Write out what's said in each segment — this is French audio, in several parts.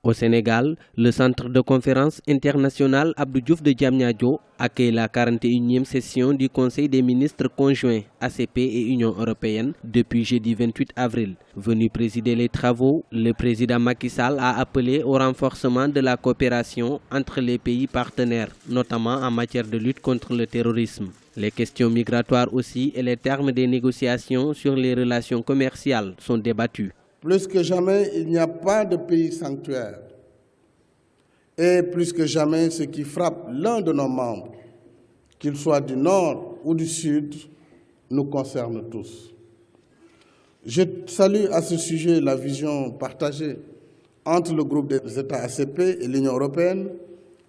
Au Sénégal, le centre de conférence international Abdou Diouf de Diamniadio accueille la 41e session du Conseil des ministres conjoints ACP et Union européenne depuis jeudi 28 avril. Venu présider les travaux, le président Macky Sall a appelé au renforcement de la coopération entre les pays partenaires, notamment en matière de lutte contre le terrorisme. Les questions migratoires aussi et les termes des négociations sur les relations commerciales sont débattus. Plus que jamais, il n'y a pas de pays sanctuaire. Et plus que jamais, ce qui frappe l'un de nos membres, qu'il soit du Nord ou du Sud, nous concerne tous. Je salue à ce sujet la vision partagée entre le groupe des États ACP et l'Union européenne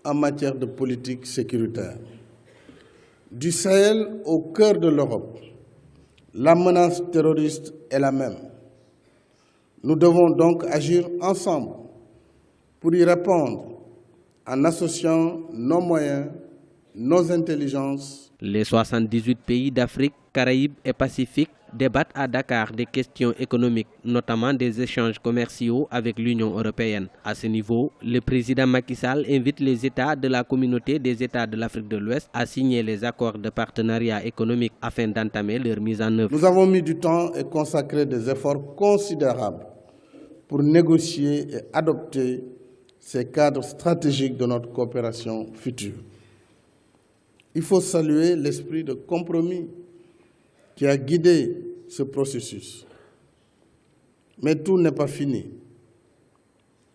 en matière de politique sécuritaire. Du Sahel au cœur de l'Europe, la menace terroriste est la même. Nous devons donc agir ensemble pour y répondre en associant nos moyens, nos intelligences. Les 78 pays d'Afrique, Caraïbes et Pacifique débattent à Dakar des questions économiques, notamment des échanges commerciaux avec l'Union européenne. À ce niveau, le président Macky Sall invite les États de la communauté des États de l'Afrique de l'Ouest à signer les accords de partenariat économique afin d'entamer leur mise en œuvre. Nous avons mis du temps et consacré des efforts considérables pour négocier et adopter ces cadres stratégiques de notre coopération future. Il faut saluer l'esprit de compromis qui a guidé ce processus. Mais tout n'est pas fini.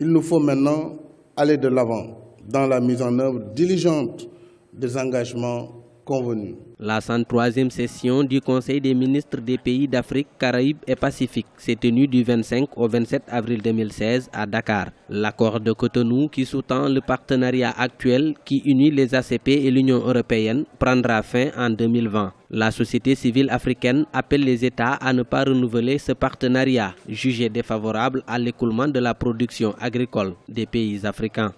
Il nous faut maintenant aller de l'avant dans la mise en œuvre diligente des engagements convenus. La 103e session du Conseil des ministres des pays d'Afrique, Caraïbes et Pacifique s'est tenue du 25 au 27 avril 2016 à Dakar. L'accord de Cotonou qui sous-tend le partenariat actuel qui unit les ACP et l'Union européenne prendra fin en 2020. La société civile africaine appelle les États à ne pas renouveler ce partenariat, jugé défavorable à l'écoulement de la production agricole des pays africains.